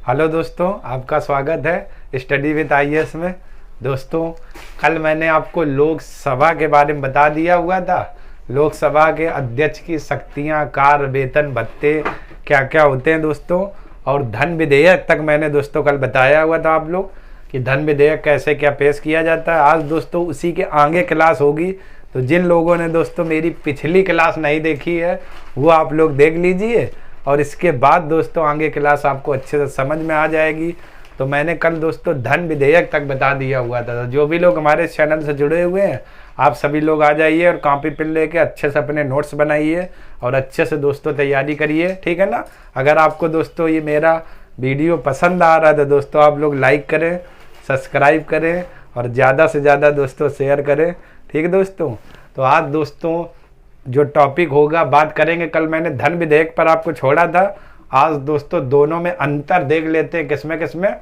Hello दोस्तों, आपका स्वागत है स्टडी विद आईएएस में। दोस्तों, कल मैंने आपको लोकसभा के बारे में बता दिया हुआ था। लोकसभा के अध्यक्ष की शक्तियां, कार्य, वेतन, भत्ते क्या क्या होते हैं दोस्तों। और धन विधेयक तक मैंने दोस्तों कल बताया हुआ था आप लोग कि धन विधेयक कैसे क्या पेश किया जाता है। आज दोस्तों उसी के आगे क्लास होगी, तो जिन लोगों ने दोस्तों मेरी पिछली क्लास नहीं देखी है वो आप लोग देख लीजिए, और इसके बाद दोस्तों आगे क्लास आपको अच्छे से समझ में आ जाएगी। तो मैंने कल दोस्तों धन विधेयक तक बता दिया हुआ था। तो जो भी लोग हमारे चैनल से जुड़े हुए हैं, आप सभी लोग आ जाइए और कॉपी पेन लेके अच्छे से अपने नोट्स बनाइए और अच्छे से दोस्तों तैयारी करिए, ठीक है ना। अगर आपको दोस्तों ये मेरा वीडियो पसंद आ रहा है तो दोस्तों आप लोग लाइक करें, सब्सक्राइब करें और ज़्यादा से ज़्यादा दोस्तों शेयर करें, ठीक है दोस्तों। तो आज दोस्तों जो टॉपिक होगा बात करेंगे, कल मैंने धन विधेयक पर आपको छोड़ा था। आज दोस्तों दोनों में अंतर देख लेते हैं, किसमें किसमें,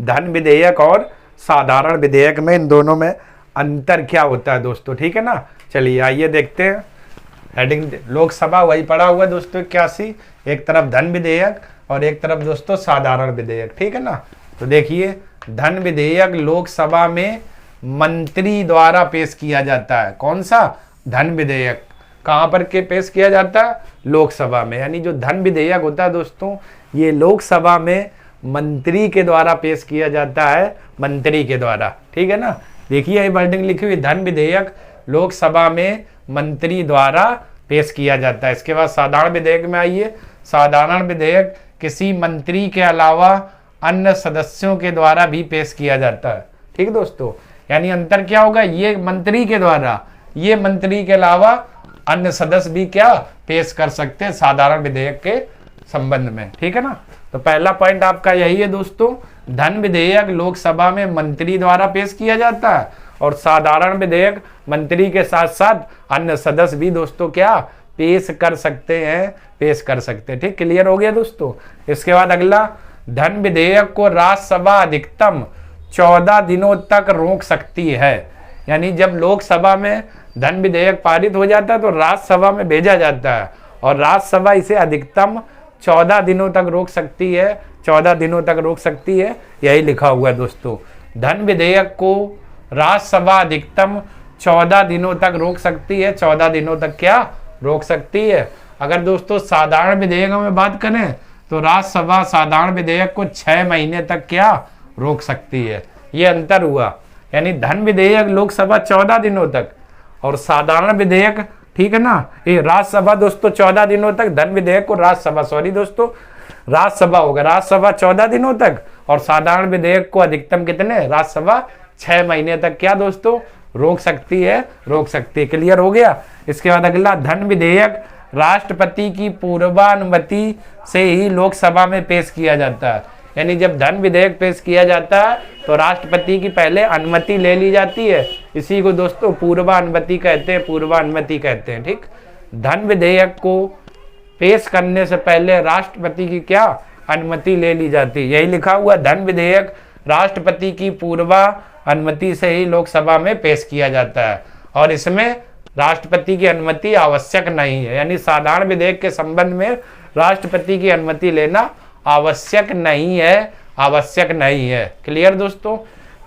धन विधेयक और साधारण विधेयक में, इन दोनों में अंतर क्या होता है दोस्तों, ठीक है ना। चलिए आइए देखते हैं। हेडिंग लोकसभा वही पड़ा हुआ दोस्तों 81, एक तरफ धन विधेयक और एक तरफ दोस्तों साधारण विधेयक, ठीक है ना। तो देखिए, धन विधेयक लोकसभा में मंत्री द्वारा पेश किया जाता है। कौन सा? धन विधेयक कहाँ पर के पेश किया जाता है? लोकसभा में। यानी जो धन विधेयक होता है दोस्तों, ये लोकसभा में मंत्री के द्वारा पेश किया जाता है, मंत्री के द्वारा, ठीक है ना। देखिए ये वर्डिंग लिखी हुई, धन विधेयक लोकसभा में मंत्री द्वारा पेश किया जाता है। इसके बाद साधारण विधेयक में आइए। साधारण विधेयक किसी मंत्री के अलावा अन्य सदस्यों के द्वारा भी पेश किया जाता है, ठीक है दोस्तों। यानी अंतर क्या होगा, ये मंत्री के द्वारा, ये मंत्री के अलावा अन्य सदस्य भी क्या पेश कर सकते हैं साधारण विधेयक के संबंध में, ठीक है ना। तो पहला पॉइंट आपका यही है दोस्तों, धन विधेयक लोकसभा में मंत्री द्वारा पेश किया जाता है और साधारण विधेयक मंत्री के साथ साथ अन्य सदस्य भी दोस्तों क्या पेश कर सकते हैं, पेश कर सकते हैं, ठीक। क्लियर हो गया दोस्तों। इसके बाद अगला, धन विधेयक को राज्यसभा अधिकतम 14 दिनों तक रोक सकती है। यानी जब लोकसभा में धन विधेयक पारित हो जाता है तो राज्यसभा में भेजा जाता है और राज्यसभा इसे अधिकतम 14 दिनों तक रोक सकती है, 14 दिनों तक रोक सकती है, यही लिखा हुआ है दोस्तों। धन विधेयक को राज्यसभा अधिकतम 14 दिनों तक रोक सकती है, 14 दिनों तक क्या रोक सकती है। अगर दोस्तों साधारण विधेयकों में बात करें तो राज्यसभा साधारण विधेयक को 6 महीने तक क्या रोक सकती है, ये अंतर हुआ। यानी धन विधेयक लोकसभा 14 दिनों तक और साधारण विधेयक, ठीक है ना, ये राज्यसभा दोस्तों 14 दिनों तक, धन विधेयक को राज्यसभा, सॉरी दोस्तों राज्यसभा होगा, राज्यसभा 14 दिनों तक और साधारण विधेयक को अधिकतम कितने, राज्यसभा 6 महीने तक क्या दोस्तों रोक सकती है, रोक सकती है। क्लियर हो गया। इसके बाद अगला, धन विधेयक राष्ट्रपति की पूर्वानुमति से ही लोकसभा में पेश किया जाता है। यानी जब धन विधेयक पेश किया जाता है तो राष्ट्रपति की पहले अनुमति ले ली जाती है, इसी को दोस्तों पूर्वानुमति कहते हैं, पूर्वानुमति कहते हैं, ठीक। धन विधेयक को पेश करने से पहले राष्ट्रपति की क्या अनुमति ले ली जाती है, यही लिखा हुआ, धन विधेयक राष्ट्रपति की पूर्वानुमति से ही लोकसभा में पेश किया जाता है और इसमें राष्ट्रपति की अनुमति आवश्यक नहीं है। यानी साधारण विधेयक के संबंध में राष्ट्रपति की अनुमति लेना आवश्यक नहीं है, आवश्यक नहीं है। क्लियर दोस्तों।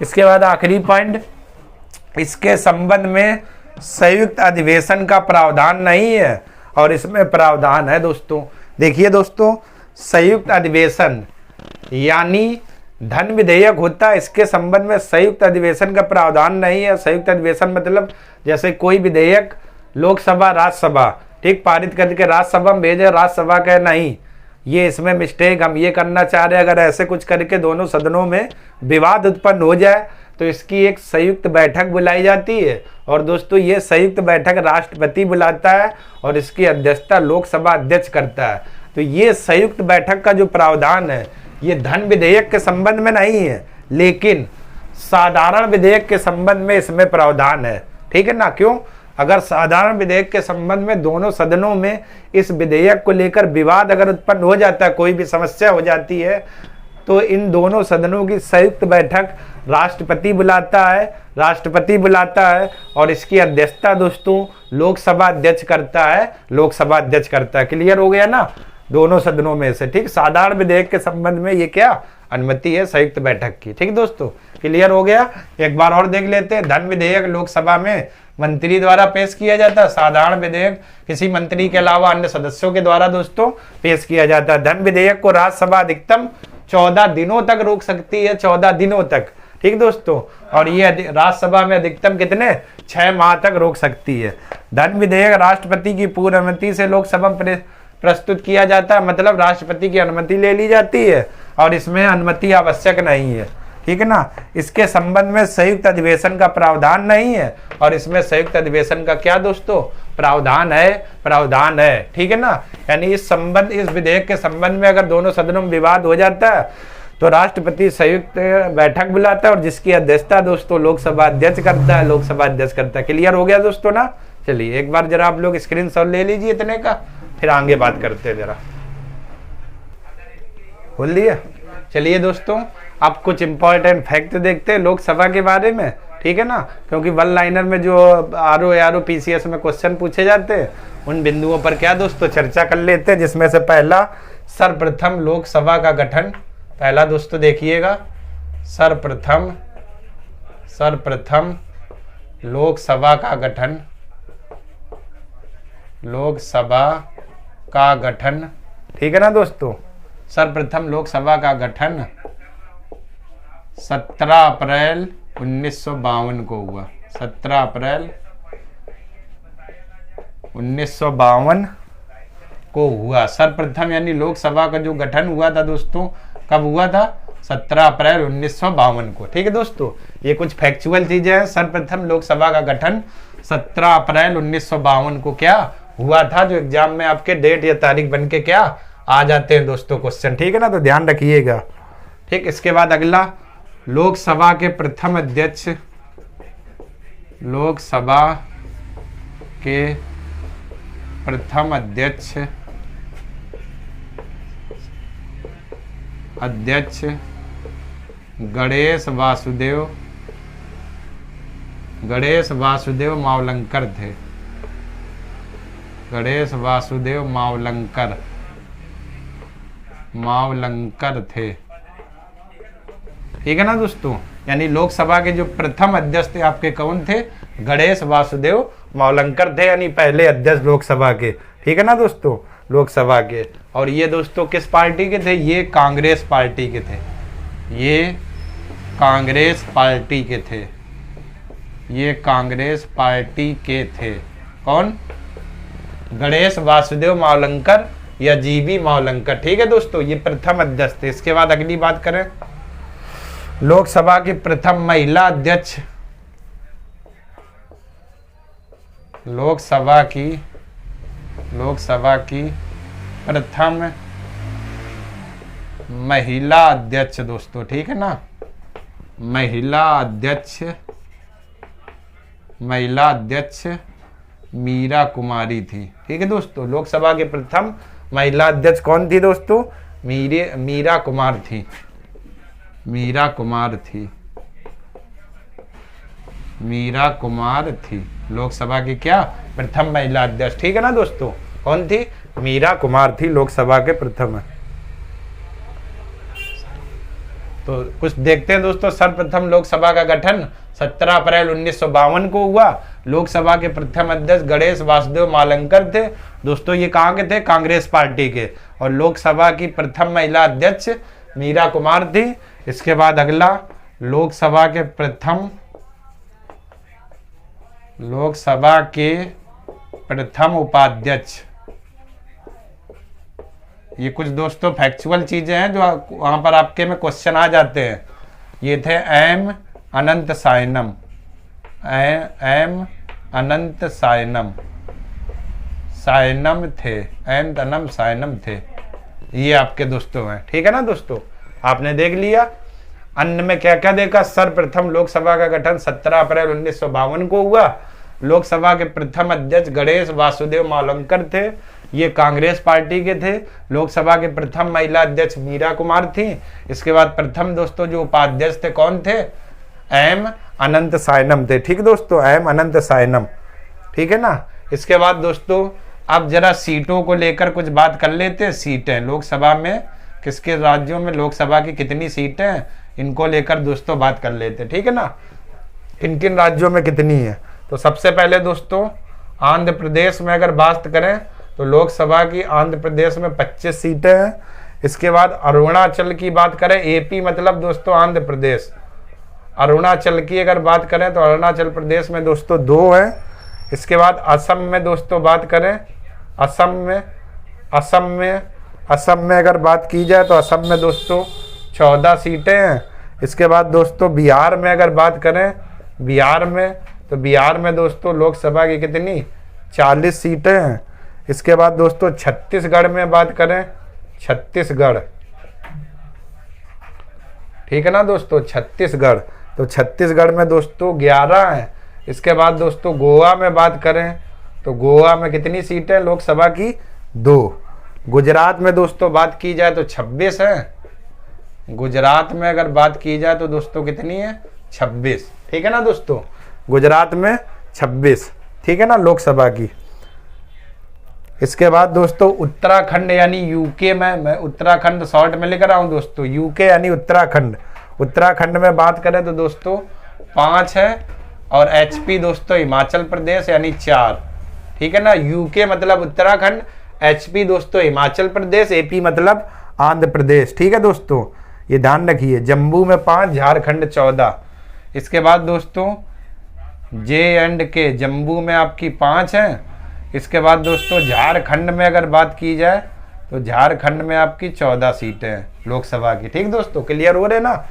इसके बाद आखिरी पॉइंट, इसके संबंध में संयुक्त अधिवेशन का प्रावधान नहीं है और इसमें प्रावधान है दोस्तों। देखिए दोस्तों, संयुक्त अधिवेशन यानी धन विधेयक होता है, इसके संबंध में संयुक्त अधिवेशन का प्रावधान नहीं है। संयुक्त अधिवेशन मतलब जैसे कोई विधेयक लोकसभा राज्यसभा, ठीक, पारित करके राज्यसभा में भेजे, राज्यसभा कहे नहीं ये इसमें मिस्टेक, हम ये करना चाह रहे हैं, अगर ऐसे कुछ करके दोनों सदनों में विवाद उत्पन्न हो जाए तो इसकी एक संयुक्त बैठक बुलाई जाती है और दोस्तों ये संयुक्त बैठक राष्ट्रपति बुलाता है और इसकी अध्यक्षता लोकसभा अध्यक्ष करता है। तो ये संयुक्त बैठक का जो प्रावधान है ये धन विधेयक के संबंध में नहीं है, लेकिन साधारण विधेयक के संबंध में इसमें प्रावधान है, ठीक है ना। क्यों? अगर साधारण विधेयक के संबंध में दोनों सदनों में इस विधेयक को लेकर विवाद अगर उत्पन्न हो जाता है, कोई भी समस्या हो जाती है, तो इन दोनों सदनों की संयुक्त बैठक राष्ट्रपति बुलाता है, राष्ट्रपति बुलाता है और इसकी अध्यक्षता दोस्तों लोकसभा अध्यक्ष करता है, लोकसभा अध्यक्ष करता है। क्लियर हो गया ना। दोनों सदनों में से। ठीक, साधारण विधेयक के संबंध में ये क्या अनुमति है संयुक्त बैठक की। ठीक दोस्तों, क्लियर हो गया। एक बार और देख लेते हैं। धन विधेयक लोकसभा में मंत्री द्वारा पेश किया जाता है। साधारण विधेयक किसी मंत्री के अलावा अन्य सदस्यों के द्वारा दोस्तों पेश किया जाता है। धन विधेयक को राज्यसभा अधिकतम 14 दिनों तक रोक सकती है, 14 दिनों तक। ठीक दोस्तों, और ये राज्यसभा में अधिकतम कितने 6 माह तक रोक सकती है। धन विधेयक राष्ट्रपति की पूर्ण अनुमति से लोकसभा में प्रस्तुत किया जाता है, मतलब राष्ट्रपति की अनुमति ले ली जाती है और इसमें अनुमति आवश्यक नहीं है। ठीक है ना। इसके संबंध में संयुक्त अधिवेशन का प्रावधान नहीं है और इसमें संयुक्त अधिवेशन का क्या दोस्तों प्रावधान है। ठीक है ना। यानी इस विधेयक के संबंध में अगर दोनों सदनों में विवाद हो जाता है तो राष्ट्रपति संयुक्त बैठक बुलाता है और जिसकी अध्यक्षता दोस्तों लोकसभा अध्यक्ष करता है। क्लियर हो गया दोस्तों ना। चलिए एक बार जरा आप लोग स्क्रीनशॉट ले लीजिए इतने का, फिर आगे बात करते हैं। जरा बोल दिया। चलिए दोस्तों, अब कुछ इंपॉर्टेंट फैक्ट देखते हैं लोकसभा के बारे में। ठीक है ना, क्योंकि वन लाइनर में जो आरओ पीसीएस में क्वेश्चन पूछे जाते हैं उन बिंदुओं पर क्या दोस्तों चर्चा कर लेते हैं। जिसमें से पहला, सर्वप्रथम लोकसभा का गठन। पहला दोस्तों देखिएगा, सर्वप्रथम लोकसभा का गठन। ठीक है ना दोस्तों, सर्वप्रथम लोकसभा का गठन 17 अप्रैल 1952 को हुआ। 17 अप्रैल 1952 को हुआ सर्वप्रथम, यानी लोकसभा का जो गठन हुआ था दोस्तों, कब हुआ था 17 अप्रैल 1952 को। ठीक है दोस्तों, ये कुछ फैक्चुअल चीजें हैं। सर्वप्रथम लोकसभा का गठन 17 अप्रैल 1952 को क्या हुआ था, जो एग्जाम में आपके डेट या तारीख बन के क्या आ जाते हैं दोस्तों क्वेश्चन। ठीक है ना, तो ध्यान रखिएगा। ठीक, इसके बाद अगला, लोकसभा के प्रथम अध्यक्ष गणेश वासुदेव मावलंकर थे। गणेश वासुदेव मावलंकर थे। ठीक है ना दोस्तों, यानी लोकसभा के जो प्रथम अध्यक्ष थे आपके कौन थे, गणेश वासुदेव मावलंकर थे, यानी पहले अध्यक्ष लोकसभा के। ठीक है ना दोस्तों, लोकसभा के। और ये दोस्तों किस पार्टी के थे, ये कांग्रेस पार्टी के थे। ये कांग्रेस पार्टी के थे। कौन, गणेश वासुदेव मावलंकर या जीबी मावलंकर। ठीक है दोस्तों, ये प्रथम अध्यक्ष थे। इसके बाद अगली बात करें, लोकसभा की प्रथम महिला अध्यक्ष, लोकसभा की प्रथम महिला अध्यक्ष दोस्तों। ठीक है ना, महिला अध्यक्ष मीरा कुमारी थी। ठीक है दोस्तों, लोकसभा के प्रथम महिला अध्यक्ष कौन थी दोस्तों, मीरा कुमार थी लोकसभा की क्या प्रथम महिला अध्यक्ष। ठीक है ना दोस्तों, कौन थी, मीरा कुमार थी लोकसभा के प्रथम। तो कुछ देखते हैं दोस्तों। सर्वप्रथम लोकसभा का गठन 17 अप्रैल 1952 को हुआ। लोकसभा के प्रथम अध्यक्ष गणेश वासुदेव मावलंकर थे दोस्तों। ये कहाँ के थे, कांग्रेस पार्टी के। और लोकसभा की प्रथम महिला अध्यक्ष मीरा कुमार थी। इसके बाद अगला, लोकसभा के प्रथम उपाध्यक्ष। ये कुछ दोस्तों फैक्चुअल चीजें हैं जो वहां पर आपके में क्वेश्चन आ जाते हैं। ये थे एम अनंत सायनम थे। ये आपके दोस्तों हैं। ठीक है ना दोस्तों, आपने देख लिया। अन्य में क्या क्या देखा, सर्वप्रथम लोकसभा का गठन 17 अप्रैल 1952 को हुआ। लोकसभा के प्रथम अध्यक्ष गणेश वासुदेव मावलंकर थे, ये कांग्रेस पार्टी के थे। लोकसभा के प्रथम महिला अध्यक्ष मीरा कुमार थी। इसके बाद प्रथम दोस्तों जो उपाध्यक्ष थे कौन थे, एम अनंत सायनम थे। ठीक दोस्तों, एम अनंत सायनम। ठीक है ना। इसके बाद दोस्तों अब जरा सीटों को लेकर कुछ बात कर लेते हैं। सीटें लोकसभा में किसके राज्यों में लोकसभा की कितनी सीटें हैं, इनको लेकर दोस्तों बात कर लेते हैं, ठीक है ना। किन किन राज्यों में कितनी है। तो सबसे पहले दोस्तों आंध्र प्रदेश में अगर बात करें तो लोकसभा की आंध्र प्रदेश में 25 सीटें हैं। इसके बाद अरुणाचल की बात करें, एपी मतलब दोस्तों आंध्र प्रदेश, अरुणाचल की अगर बात करें तो अरुणाचल प्रदेश में दोस्तों 2 है। इसके बाद असम में दोस्तों बात करें, असम में अगर बात की जाए तो असम में दोस्तों 14 सीटें हैं। इसके बाद दोस्तों बिहार में अगर बात करें, बिहार में दोस्तों लोकसभा की कितनी 40 सीटें हैं। इसके बाद दोस्तों छत्तीसगढ़ में बात करें, छत्तीसगढ़, ठीक है ना दोस्तों, छत्तीसगढ़, तो छत्तीसगढ़ में दोस्तों 11 है। इसके बाद दोस्तों गोवा में बात करें तो गोवा में कितनी सीटें लोकसभा की 2। गुजरात में दोस्तों बात की जाए तो 26 है। गुजरात में अगर बात की जाए तो दोस्तों कितनी है 26, ठीक है ना दोस्तों, गुजरात में 26, ठीक है ना लोकसभा की। इसके बाद दोस्तों उत्तराखंड यानी यूके में, मैं उत्तराखंड शॉर्ट में लिख रहा हूं दोस्तों, यूके यानी उत्तराखंड, उत्तराखंड में बात करें तो दोस्तों 5 है। और एचपी दोस्तों हिमाचल प्रदेश यानी 4, ठीक है ना। यूके मतलब उत्तराखंड, एचपी दोस्तों हिमाचल प्रदेश, एपी मतलब आंध्र प्रदेश, ठीक है दोस्तों, ये ध्यान रखिए। जम्मू में 5, झारखंड 14। इसके बाद दोस्तों J&K, जम्मू में आपकी 5 है। इसके बाद दोस्तों झारखंड में अगर बात की जाए तो झारखंड में आपकी 14 सीटें हैं लोकसभा की, ठीक दोस्तों, क्लियर हो रहे ना।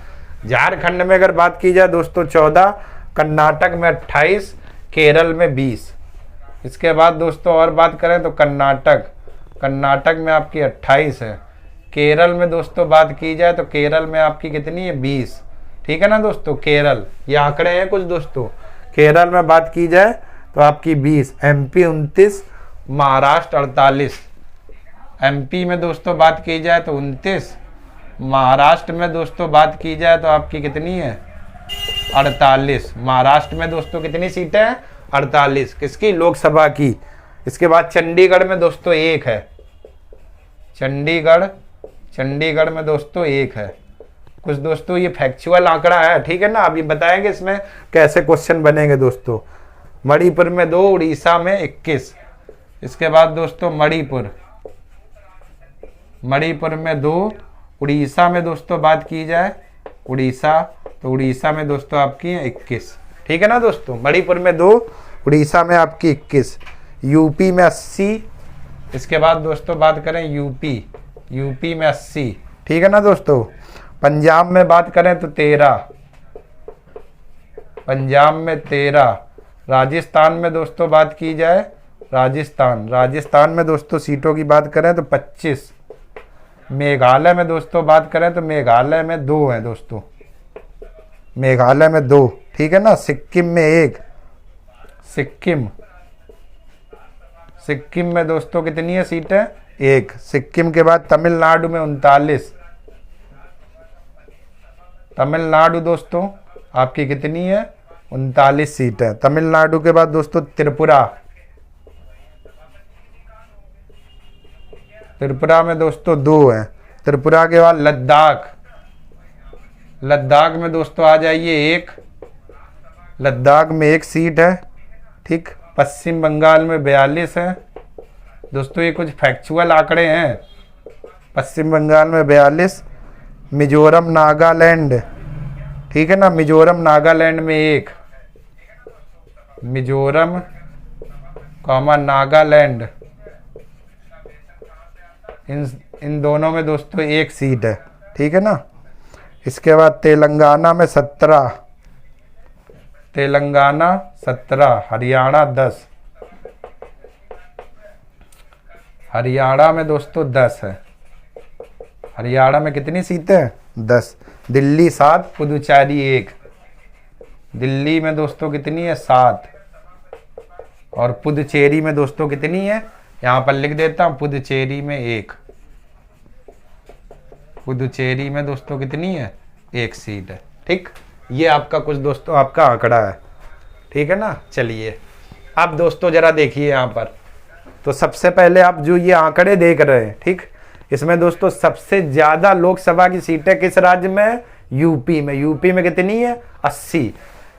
झारखंड में अगर बात की जाए दोस्तों 14, कर्नाटक में 28, केरल में 20। इसके बाद दोस्तों और बात करें तो कर्नाटक में आपकी 28 है। केरल में दोस्तों बात की जाए तो केरल में आपकी कितनी है 20, ठीक है ना दोस्तों, केरल, ये आंकड़े हैं कुछ दोस्तों। केरल में बात की जाए तो आपकी 20, एमपी 29, महाराष्ट्र 48। एमपी में दोस्तों बात की जाए तो 29, महाराष्ट्र में दोस्तों बात की जाए तो आपकी कितनी है 48। महाराष्ट्र में दोस्तों कितनी सीटें हैं 48, किसकी लोकसभा की। इसके बाद चंडीगढ़ में दोस्तों 1 है, चंडीगढ़ में दोस्तों 1 है। कुछ दोस्तों ये फैक्चुअल आंकड़ा है, ठीक है ना, अभी बताएंगे इसमें कैसे क्वेश्चन बनेंगे दोस्तों। मणिपुर में 2, उड़ीसा में 21। इसके बाद दोस्तों मणिपुर में 2, उड़ीसा में दोस्तों बात की जाए, उड़ीसा, तो उड़ीसा में दोस्तों आपकी है 21, ठीक है ना दोस्तों, मणिपुर में 2, उड़ीसा में आपकी 21। यूपी में 80। इसके बाद दोस्तों बात करें यूपी में 80, ठीक है ना दोस्तों। पंजाब में बात करें तो 13, पंजाब में 13। राजस्थान में दोस्तों बात की जाए, राजस्थान में दोस्तों सीटों की बात करें तो 25। मेघालय में दोस्तों बात करें तो मेघालय में 2 है दोस्तों, मेघालय में 2, ठीक है ना। सिक्किम में 1, सिक्किम में दोस्तों कितनी है सीटें 1। सिक्किम के बाद तमिलनाडु में 39, तमिलनाडु दोस्तों आपकी कितनी है 39 सीटें। तमिलनाडु के बाद दोस्तों त्रिपुरा में दोस्तों 2 है। त्रिपुरा के बाद लद्दाख में दोस्तों आ जाइए 1, लद्दाख में 1 सीट है, ठीक। पश्चिम बंगाल में 42 है दोस्तों, ये कुछ फैक्चुअल आंकड़े हैं। पश्चिम बंगाल में 42। मिजोरम नागालैंड, ठीक है ना, मिजोरम नागालैंड में 1, मिजोरम नागालैंड, इन दोनों में दोस्तों 1 सीट है, ठीक है ना। इसके बाद तेलंगाना में 17, हरियाणा 10, हरियाणा में दोस्तों 10 है। हरियाणा में कितनी सीटें 10। दिल्ली 7, पुदुचेरी 1। दिल्ली में दोस्तों कितनी है 7, और पुदुचेरी में दोस्तों कितनी है, यहाँ पर लिख देता हूँ, पुदुचेरी में 1, पुदुचेरी में दोस्तों कितनी है 1 सीट है, ठीक। ये आपका कुछ दोस्तों आपका आंकड़ा है, ठीक है ना। चलिए अब दोस्तों जरा देखिए यहाँ पर तो सबसे पहले आप जो ये आंकड़े देख रहे हैं, ठीक, इसमें दोस्तों सबसे ज्यादा लोकसभा की सीटें किस राज्य में है? यूपी में। यूपी में कितनी है? 80।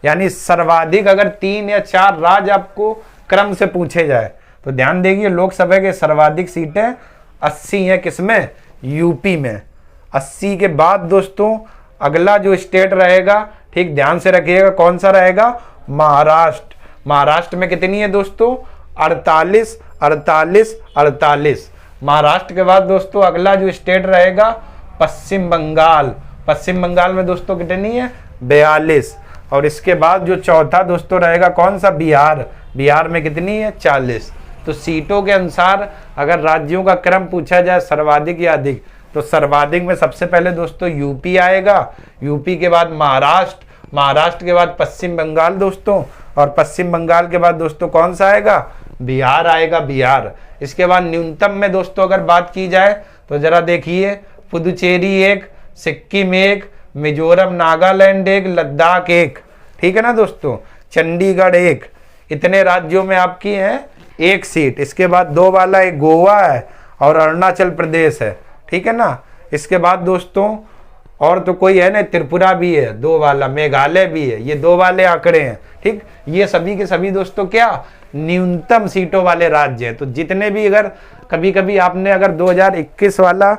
यानी सर्वाधिक अगर 3 या 4 राज्य आपको क्रम से पूछे जाए तो ध्यान देखिए, लोकसभा के सर्वाधिक सीटें 80 हैं, किसमें? यूपी में। 80 के बाद दोस्तों अगला जो स्टेट रहेगा, ठीक ध्यान से रखिएगा, कौन सा रहेगा? महाराष्ट्र। महाराष्ट्र में कितनी है दोस्तों? 48, 48, 48। महाराष्ट्र के बाद दोस्तों अगला जो स्टेट रहेगा पश्चिम बंगाल। पश्चिम बंगाल में दोस्तों कितनी है? 42। और इसके बाद जो चौथा दोस्तों रहेगा कौन सा? बिहार। बिहार में कितनी है? 40। तो सीटों के अनुसार अगर राज्यों का क्रम पूछा जाए सर्वाधिक या अधिक, तो सर्वाधिक में सबसे पहले दोस्तों यूपी आएगा, यूपी के बाद महाराष्ट्र, महाराष्ट्र के बाद पश्चिम बंगाल दोस्तों, और पश्चिम बंगाल के बाद दोस्तों कौन सा आएगा? बिहार आएगा, बिहार। इसके बाद न्यूनतम में दोस्तों अगर बात की जाए तो जरा देखिए, पुदुचेरी 1, सिक्किम 1, मिजोरम नागालैंड 1, लद्दाख 1, ठीक है ना दोस्तों, चंडीगढ़ 1। इतने राज्यों में आपकी है 1 सीट। इसके बाद 2 वाला एक गोवा है और अरुणाचल प्रदेश है, ठीक है ना। इसके बाद दोस्तों और तो कोई है ना, त्रिपुरा भी है 2 वाला, मेघालय भी है, ये 2 वाले आंकड़े हैं, ठीक। ये सभी के सभी दोस्तों क्या? न्यूनतम सीटों वाले राज्य हैं। तो जितने भी, अगर कभी कभी आपने अगर 2021 वाला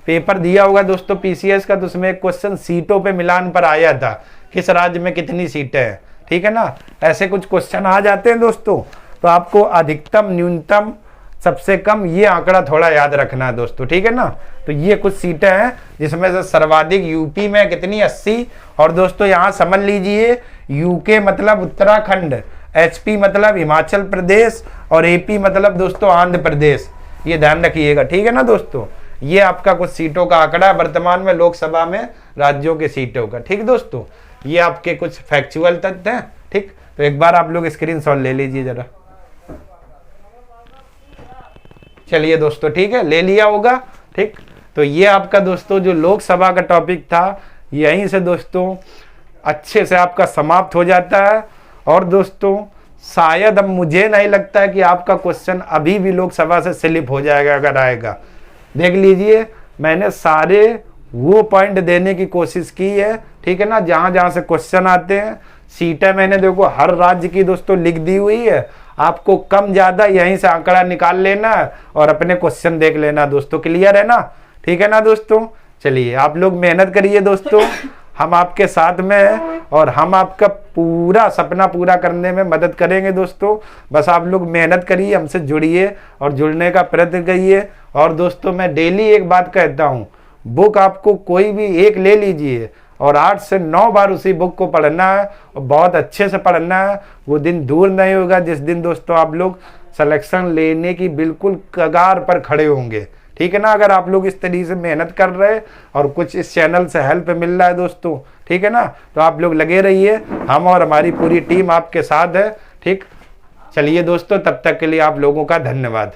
पेपर दिया होगा दोस्तों पीसीएस का, तो उसमें एक क्वेश्चन सीटों पे मिलान पर आया था, किस राज्य में कितनी सीटें हैं, ठीक है ना। ऐसे कुछ क्वेश्चन आ जाते हैं दोस्तों, तो आपको अधिकतम, न्यूनतम, सबसे कम, ये आंकड़ा थोड़ा याद रखना है दोस्तों, ठीक है ना। तो ये कुछ सीटें हैं जिसमें से सर्वाधिक यूपी में कितनी? 80। और दोस्तों यहाँ समझ लीजिए, यूके मतलब उत्तराखंड, एचपी मतलब हिमाचल प्रदेश, और एपी मतलब दोस्तों आंध्र प्रदेश, ये ध्यान रखिएगा, ठीक है ना दोस्तों। ये आपका कुछ सीटों का आंकड़ा वर्तमान में लोकसभा में राज्यों के सीटों का, ठीक दोस्तों। ये आपके कुछ फैक्चुअल तथ्य हैं, ठीक। तो एक बार आप लोग स्क्रीनशॉट ले लीजिए जरा। चलिए दोस्तों, ठीक है, ले लिया होगा, ठीक। तो ये आपका दोस्तों जो लोकसभा का टॉपिक था, यहीं से दोस्तों अच्छे से आपका समाप्त हो जाता है। और दोस्तों शायद, अब मुझे नहीं लगता है कि आपका क्वेश्चन अभी भी लोकसभा से स्लिप हो जाएगा, अगर आएगा। देख लीजिए, मैंने सारे वो पॉइंट देने की कोशिश की है, ठीक है ना, जहां जहां से क्वेश्चन आते हैं। सीटें मैंने देखो हर राज्य की दोस्तों लिख दी हुई है, आपको कम ज्यादा यहीं से आंकड़ा निकाल लेना है और अपने क्वेश्चन देख लेना दोस्तों। क्लियर है ना? ठीक है ना दोस्तों। चलिए आप लोग मेहनत करिए दोस्तों, हम आपके साथ में हैं और हम आपका पूरा सपना पूरा करने में मदद करेंगे दोस्तों। बस आप लोग मेहनत करिए, हमसे जुड़िए और जुड़ने का प्रयत्न करिए। और दोस्तों मैं डेली एक बात कहता हूँ, बुक आपको कोई भी एक ले लीजिए और 8 से 9 बार उसी बुक को पढ़ना है और बहुत अच्छे से पढ़ना है। वो दिन दूर नहीं होगा जिस दिन दोस्तों आप लोग सिलेक्शन लेने की बिल्कुल कगार पर खड़े होंगे, ठीक है ना। अगर आप लोग इस तरीके से मेहनत कर रहे हैं और कुछ इस चैनल से हेल्प मिल रहा है दोस्तों, ठीक है ना, तो आप लोग लगे रहिए, हम और हमारी पूरी टीम आपके साथ है, ठीक। चलिए दोस्तों, तब तक के लिए आप लोगों का धन्यवाद।